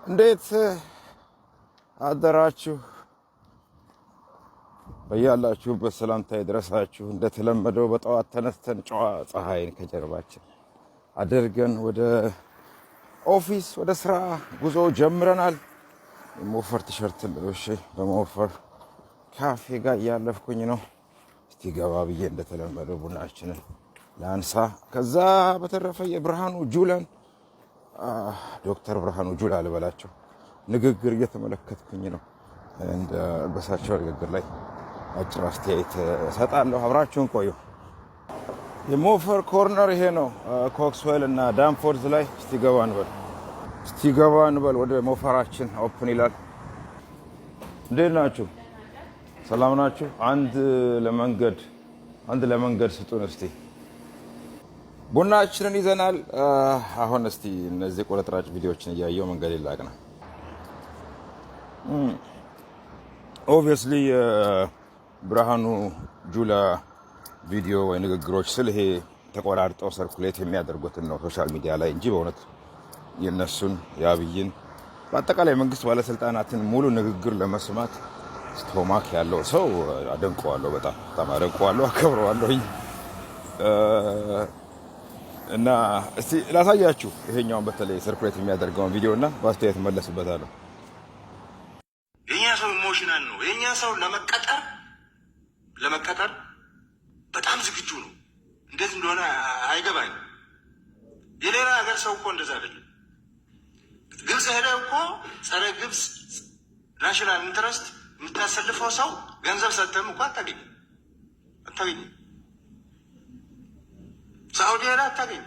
እንዴት አደራችሁ? በያላችሁበት ሰላምታ ይድረሳችሁ። እንደተለመደው በጠዋት ተነስተን ጨዋ ፀሐይን ከጀርባችን አድርገን ወደ ኦፊስ ወደ ስራ ጉዞ ጀምረናል። የሞፈር ቲሸርት ለብሼ በሞፈር ካፌ ጋር እያለፍኩኝ ነው። እስቲ ገባ ብዬ እንደተለመደው ቡናችንን ላንሳ። ከዛ በተረፈ የብርሃኑ ጁላን ዶክተር ብርሃኑ ጁላ ልበላቸው ንግግር እየተመለከትኩኝ ነው። በሳቸው ንግግር ላይ አጭር አስተያየት እሰጣለሁ። አብራችሁን ቆዩ። የሞፈር ኮርነር ይሄ ነው፣ ኮክስዌል እና ዳንፎርዝ ላይ። እስቲ ገባ እንበል ወደ ሞፈራችን። ኦፕን ይላል። እንዴት ናችሁ? ሰላም ናችሁ? አንድ ለመንገድ ስጡን እስቲ። ቡናችንን ይዘናል። አሁን እስቲ እነዚህ ቆለጥራጭ ቪዲዮዎችን እያየው መንገድ ይላቅና ኦብቪየስሊ የብርሃኑ ጁላ ቪዲዮ ወይ ንግግሮች ስለ ይሄ ተቆራርጠው ሰርኩሌት የሚያደርጉትን ነው ሶሻል ሚዲያ ላይ እንጂ በእውነት የነሱን የአብይን በአጠቃላይ መንግስት ባለስልጣናትን ሙሉ ንግግር ለመስማት ስቶማክ ያለው ሰው አደንቀዋለሁ፣ በጣም አደንቀዋለሁ፣ አከብረዋለሁኝ። እና እስቲ ላሳያችሁ ይሄኛውን በተለይ ሰርኩሌት የሚያደርገውን ቪዲዮ እና በአስተያየት መለስበታለሁ። የኛ ሰው ኢሞሽናል ነው። የኛ ሰው ለመቀጠር በጣም ዝግጁ ነው። እንዴት እንደሆነ አይገባኝም። የሌላ ሀገር ሰው እኮ እንደዛ አይደለም። ግብፅ ሄደህ እኮ ጸረ ግብፅ ናሽናል ኢንትረስት የምታሰልፈው ሰው ገንዘብ ሰጥተህም እኮ አታገኝም። ሳዑዲ ሄደህ አታገኝም።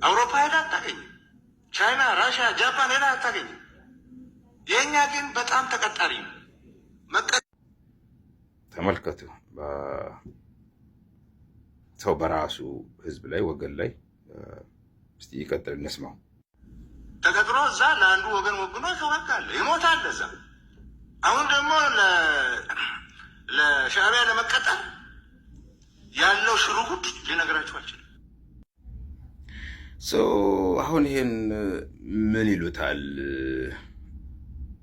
አውሮፓ ሄደህ አታገኝም። ቻይና፣ ራሽያ፣ ጃፓን ሄደህ አታገኝም። የእኛ ግን በጣም ተቀጣሪ ነው። ተመልከቱ። ሰው በራሱ ህዝብ ላይ ወገን ላይ እስቲ ይቀጥል እንስማው። ተቀጥሮ እዛ ለአንዱ ወገን ወግኖ ይወጋል፣ ይሞታል እዛ። አሁን ደግሞ ለሻዕቢያ ለመቀጠር ያለው ሽሩጉድ ሊነግራችሁ አልችልም። አሁን ይሄን ምን ይሉታል?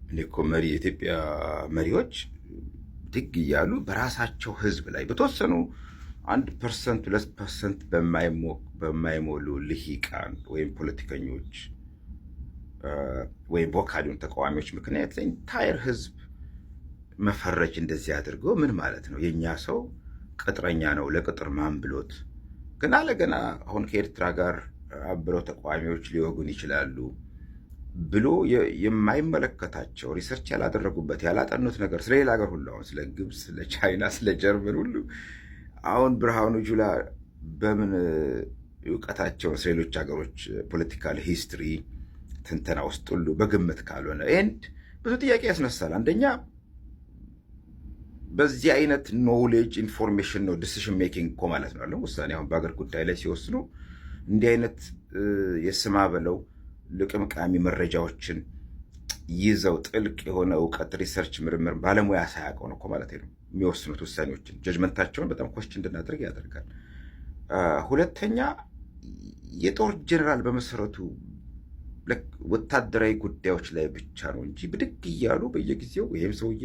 እኔ እኮ የኢትዮጵያ መሪዎች ድግ እያሉ በራሳቸው ህዝብ ላይ በተወሰኑ 1% 2% በማይሞሉ ልሂቃን ወይም ፖለቲከኞች ወይም ቮካሊውን ተቃዋሚዎች ምክንያት ኢንታየር ህዝብ መፈረጅ እንደዚህ አድርገው ምን ማለት ነው? የኛ ሰው ቅጥረኛ ነው፣ ለቅጥር ማን ብሎት? ገና ለገና አሁን ከኤርትራ ጋር አብረው ተቃዋሚዎች ሊወጉን ይችላሉ ብሎ የማይመለከታቸው ሪሰርች ያላደረጉበት ያላጠኑት ነገር ስለሌላ ሀገር ሁሉ አሁን ስለ ግብፅ፣ ስለ ቻይና፣ ስለ ጀርመን ሁሉ አሁን ብርሃኑ ጁላ በምን እውቀታቸው ስለሌሎች ሀገሮች ፖለቲካል ሂስትሪ ትንተና ውስጥ ሁሉ በግምት ካልሆነ ኤንድ ብዙ ጥያቄ ያስነሳል። አንደኛ በዚህ አይነት ኖውሌጅ ኢንፎርሜሽን ነው ዲሲሽን ሜኪንግ እኮ ማለት ነው አለው ውሳኔ አሁን በሀገር ጉዳይ ላይ ሲወስኑ እንዲህ አይነት የስማ በለው ልቅምቃሚ መረጃዎችን ይዘው ጥልቅ የሆነ እውቀት ሪሰርች ምርምር ባለሙያ ሳያውቀው ነው እኮ ማለት ነው የሚወስኑት ውሳኔዎችን። ጀጅመንታቸውን በጣም ኮስችን እንድናደርግ ያደርጋል። ሁለተኛ የጦር ጀነራል በመሰረቱ ወታደራዊ ጉዳዮች ላይ ብቻ ነው እንጂ ብድግ እያሉ በየጊዜው ይህም ሰውዬ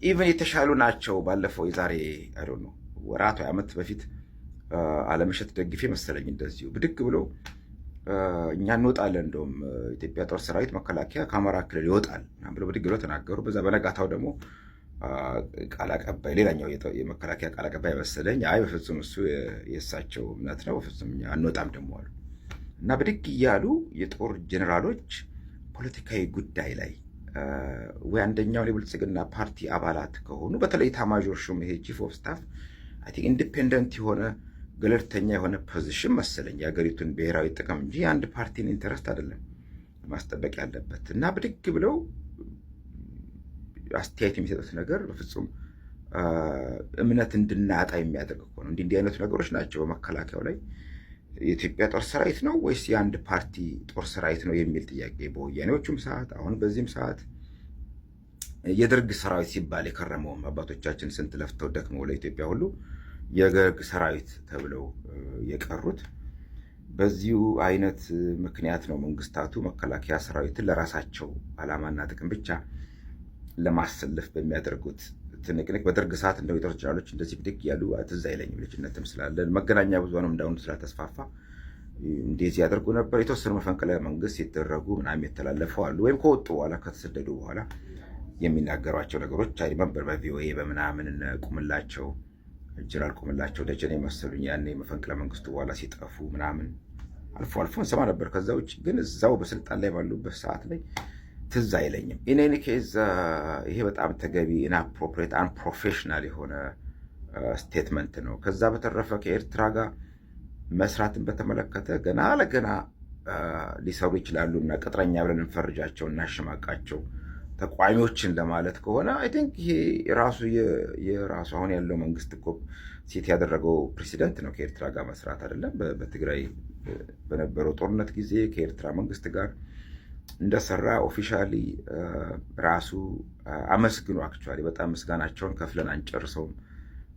ኢቨን የተሻሉ ናቸው። ባለፈው የዛሬ ነው ወራት ወይ ዓመት በፊት አለምሸት ደግፌ መሰለኝ እንደዚሁ ብድግ ብሎ እኛ እንወጣለን፣ እንደውም ኢትዮጵያ ጦር ሰራዊት መከላከያ ከአማራ ክልል ይወጣል ብሎ ብድግ ብሎ ተናገሩ። በዛ በነጋታው ደግሞ ቃል አቀባይ ሌላኛው የመከላከያ ቃል አቀባይ መሰለኝ አይ በፍጹም እሱ የእሳቸው እምነት ነው፣ በፍጹም እኛ አንወጣም ደግሞ አሉ። እና ብድግ እያሉ የጦር ጀኔራሎች ፖለቲካዊ ጉዳይ ላይ ወይ አንደኛው የብልጽግና ፓርቲ አባላት ከሆኑ በተለይ ኤታማዦር ሹም ይሄ ቺፍ ኦፍ ስታፍ አይ ቲንክ ኢንዲፔንደንት የሆነ ገለልተኛ የሆነ ፖዚሽን መሰለኝ የሀገሪቱን ብሔራዊ ጥቅም እንጂ አንድ ፓርቲን ኢንተረስት አይደለም ማስጠበቅ ያለበት። እና ብድግ ብለው አስተያየት የሚሰጡት ነገር በፍጹም እምነት እንድናጣ የሚያደርግ እኮ ነው። እንዲህ አይነቱ ነገሮች ናቸው በመከላከያው ላይ የኢትዮጵያ ጦር ሰራዊት ነው ወይስ የአንድ ፓርቲ ጦር ሰራዊት ነው የሚል ጥያቄ በወያኔዎቹም ሰዓት አሁን በዚህም ሰዓት የደርግ ሰራዊት ሲባል የከረመው አባቶቻችን ስንት ለፍተው ደክመው ለኢትዮጵያ ሁሉ የደርግ ሰራዊት ተብለው የቀሩት በዚሁ አይነት ምክንያት ነው መንግስታቱ መከላከያ ሰራዊትን ለራሳቸው ዓላማና ጥቅም ብቻ ለማሰለፍ በሚያደርጉት ትንቅንቅ። በደርግ ሰዓት እንደው የጦር ጀነራሎች እንደዚህ ብድግ ያሉ ትዝ አይለኝም፣ ልጅነትም ስላለን መገናኛ ብዙሃንም እንዳሁኑ ስላልተስፋፋ እንደዚህ ያደርጉ ነበር። የተወሰኑ መፈንቅለ መንግስት ሲደረጉ ምናምን የተላለፉ አሉ፣ ወይም ከወጡ በኋላ ከተሰደዱ በኋላ የሚናገሯቸው ነገሮች አይመንበር በቪኦኤ በምናምን ቁምላቸው ጀነራል ቁምላቸው ደጀኔ መሰሉኝ ያኔ መፈንቅለ መንግስቱ በኋላ ሲጠፉ ምናምን አልፎ አልፎ እንሰማ ነበር። ከዛ ውጭ ግን እዛው በስልጣን ላይ ባሉበት ሰዓት ላይ ትዝ አይለኝም። ኢኔኒ ኬዝ ይሄ በጣም ተገቢ ኢንአፕሮፕሪየት አንፕሮፌሽናል የሆነ ስቴትመንት ነው። ከዛ በተረፈ ከኤርትራ ጋር መስራትን በተመለከተ ገና ለገና ሊሰሩ ይችላሉ እና ቅጥረኛ ብለን እንፈርጃቸው እናሸማቃቸው ተቋሚዎችን ለማለት ከሆነ አይ ቲንክ ይሄ የራሱ አሁን ያለው መንግስት እኮ ሴት ያደረገው ፕሬሲደንት ነው ከኤርትራ ጋር መስራት አይደለም። በትግራይ በነበረው ጦርነት ጊዜ ከኤርትራ መንግስት ጋር እንደሰራ ኦፊሻሊ ራሱ አመስግኖ አክቹዋሊ በጣም ምስጋናቸውን ከፍለን አንጨርሰውም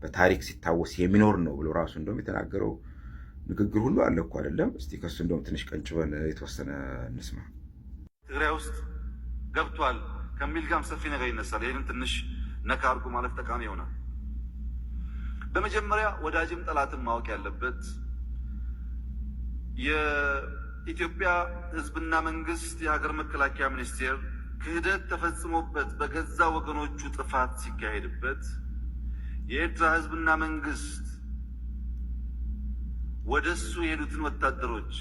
በታሪክ ሲታወስ የሚኖር ነው ብሎ ራሱ እንደውም የተናገረው ንግግር ሁሉ አለ እኮ አይደለም። እስቲ ከሱ እንደውም ትንሽ ቀንጭበን የተወሰነ እንስማ። ትግራይ ውስጥ ገብቷል ከሚል ጋም ሰፊ ነገር ይነሳል። ይህንን ትንሽ ነካ አድርጎ ማለፍ ጠቃሚ ይሆናል። በመጀመሪያ ወዳጅም ጠላትም ማወቅ ያለበት የኢትዮጵያ ሕዝብና መንግስት የሀገር መከላከያ ሚኒስቴር ክህደት ተፈጽሞበት በገዛ ወገኖቹ ጥፋት ሲካሄድበት የኤርትራ ሕዝብና መንግስት ወደሱ የሄዱትን ወታደሮች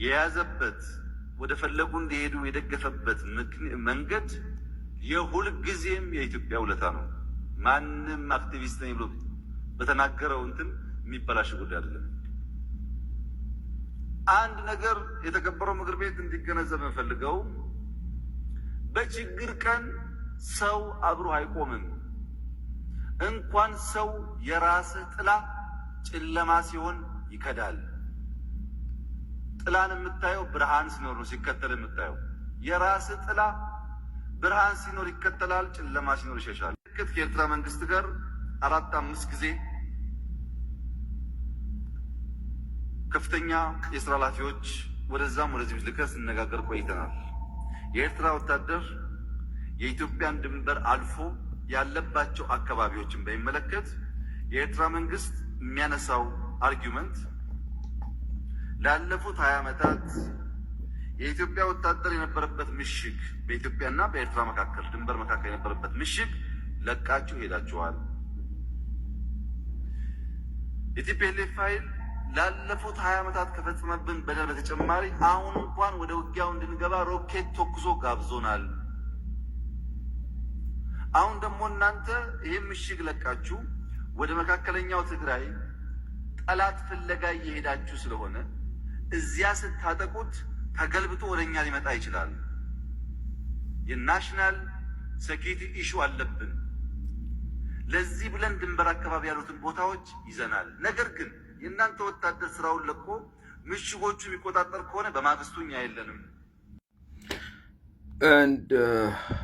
የያዘበት ወደ ፈለጉ እንዲሄዱ የደገፈበት መንገድ የሁል ጊዜም የኢትዮጵያ ውለታ ነው። ማንም አክቲቪስት ነኝ ብሎ በተናገረው እንትን የሚበላሽ ጉዳይ አይደለም። አንድ ነገር የተከበረው ምክር ቤት እንዲገነዘብ የምፈልገው በችግር ቀን ሰው አብሮ አይቆምም። እንኳን ሰው የራስህ ጥላ ጨለማ ሲሆን ይከዳል። ጥላን የምታየው ብርሃን ሲኖር ነው ሲከተል የምታየው። የራስህ ጥላ ብርሃን ሲኖር ይከተላል፣ ጨለማ ሲኖር ይሸሻል። ከኤርትራ መንግስት ጋር 4-5 ጊዜ ከፍተኛ የስራ ኃላፊዎች ወደዛም ወደዚህ ልከን ስንነጋገር ቆይተናል። የኤርትራ ወታደር የኢትዮጵያን ድንበር አልፎ ያለባቸው አካባቢዎችን በሚመለከት የኤርትራ መንግስት የሚያነሳው አርጊውመንት ላለፉት 20 ዓመታት የኢትዮጵያ ወታደር የነበረበት ምሽግ በኢትዮጵያና በኤርትራ መካከል ድንበር መካከል የነበረበት ምሽግ ለቃችሁ ሄዳችኋል። የቲፒኤልኤፍ ኃይል ላለፉት 20 ዓመታት ከፈጸመብን በደል በተጨማሪ አሁን እንኳን ወደ ውጊያው እንድንገባ ሮኬት ተኩሶ ጋብዞናል። አሁን ደግሞ እናንተ ይህን ምሽግ ለቃችሁ ወደ መካከለኛው ትግራይ ጠላት ፍለጋ እየሄዳችሁ ስለሆነ እዚያ ስታጠቁት ተገልብጦ ወደኛ ሊመጣ ይችላል። የናሽናል ሴኪሪቲ ኢሹ አለብን። ለዚህ ብለን ድንበር አካባቢ ያሉትን ቦታዎች ይዘናል። ነገር ግን የእናንተ ወታደር ስራውን ለቆ ምሽጎቹ የሚቆጣጠር ከሆነ በማግስቱ እኛ የለንም።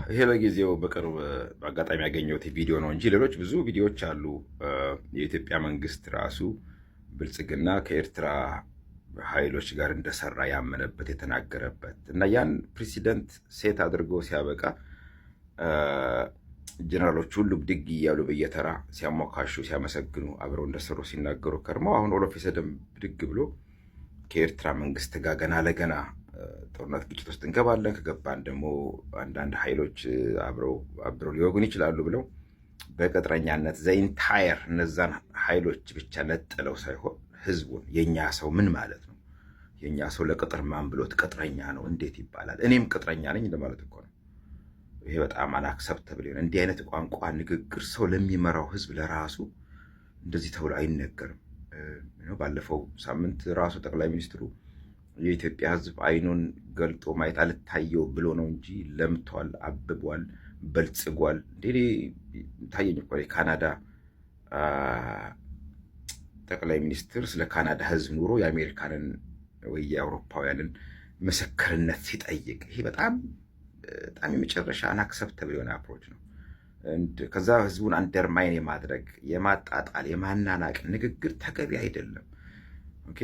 ይሄ ለጊዜው በቅርብ አጋጣሚ ያገኘሁት ቪዲዮ ነው እንጂ ሌሎች ብዙ ቪዲዮዎች አሉ። የኢትዮጵያ መንግስት ራሱ ብልጽግና ከኤርትራ ኃይሎች ጋር እንደሰራ ያመነበት የተናገረበት እና ያን ፕሬሲደንት ሴት አድርጎ ሲያበቃ ጀነራሎች ሁሉ ብድግ እያሉ በየተራ ሲያሞካሹ ሲያመሰግኑ አብረው እንደሰሩ ሲናገሩ ከርመው አሁን ኦሎፌሰደም ብድግ ብሎ ከኤርትራ መንግስት ጋር ገና ለገና ጦርነት ግጭት ውስጥ እንገባለን፣ ከገባን ደግሞ አንዳንድ ኃይሎች አብረው ሊወጉን ይችላሉ ብለው በቅጥረኛነት ዘኢንታየር እነዛን ኃይሎች ብቻ ነጥለው ሳይሆን ህዝቡን የኛ ሰው ምን ማለት ነው? የኛ ሰው ለቅጥር ማን ብሎት ቅጥረኛ ነው እንዴት ይባላል? እኔም ቅጥረኛ ነኝ እንደማለት እኮ ነው። ይሄ በጣም አናክሰፕተብል ነው። እንዲህ አይነት ቋንቋ ንግግር ሰው ለሚመራው ህዝብ ለራሱ እንደዚህ ተብሎ አይነገርም። ባለፈው ሳምንት ራሱ ጠቅላይ ሚኒስትሩ የኢትዮጵያ ህዝብ አይኑን ገልጦ ማየት አልታየው ብሎ ነው እንጂ ለምቷል፣ አብቧል፣ በልጽጓል። እንዴ ታየኝ እኮ የካናዳ ጠቅላይ ሚኒስትር ስለ ካናዳ ህዝብ ኑሮ የአሜሪካንን ወይ የአውሮፓውያንን ምስክርነት ሲጠይቅ ይሄ በጣም የመጨረሻ አናክሰፕተብል የሆነ አፕሮች ነው። ከዛ ህዝቡን አንደርማይን የማድረግ የማጣጣል የማናናቅ ንግግር ተገቢ አይደለም። ኦኬ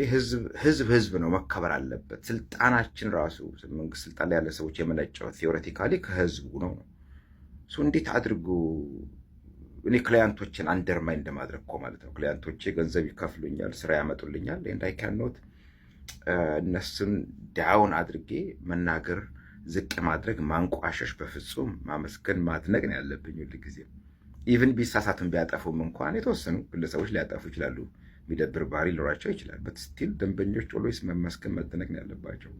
ህዝብ ነው መከበር አለበት። ስልጣናችን ራሱ መንግስት ስልጣን ላይ ያለ ሰዎች የመነጨው ቴዎሬቲካሊ ከህዝቡ ነው። እንዴት አድርጎ እኔ ክላያንቶችን አንደርማይን እንደማድረግ እኮ ማለት ነው። ክላያንቶቼ ገንዘብ ይከፍሉኛል፣ ስራ ያመጡልኛል። ኤንድ አይ ካን ኖት እነሱን ዳውን አድርጌ መናገር፣ ዝቅ ማድረግ፣ ማንቋሸሽ፣ በፍጹም ማመስገን ማድነቅ ነው ያለብኝ ሁል ጊዜ። ኢቭን ቢሳሳቱን ቢያጠፉም እንኳን የተወሰኑ ግለሰቦች ሊያጠፉ ይችላሉ፣ የሚደብር ባህሪ ሊኖራቸው ይችላል። በት ስቲል ደንበኞች ኦልዌይስ መመስገን መደነቅ ነው ያለባቸው።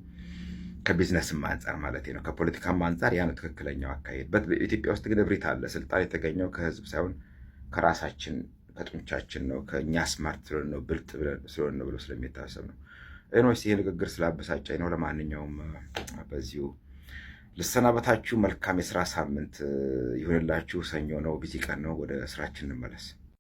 ከቢዝነስም አንጻር ማለት ነው፣ ከፖለቲካም አንጻር ያ ነው ትክክለኛው አካሄድ። በኢትዮጵያ ውስጥ ግን እብሪት አለ። ስልጣን የተገኘው ከህዝብ ሳይሆን ከራሳችን ከጡንቻችን ነው። ከእኛ ስማርት ስለሆነ ነው፣ ብልጥ ስለሆነ ነው ብሎ ስለሚታሰብ ነው። ኤኒዌይስ ይሄ ንግግር ስላበሳጫኝ ነው። ለማንኛውም በዚሁ ልሰናበታችሁ። መልካም የስራ ሳምንት ይሁንላችሁ። ሰኞ ነው፣ ቢዚ ቀን ነው። ወደ ስራችን እንመለስ።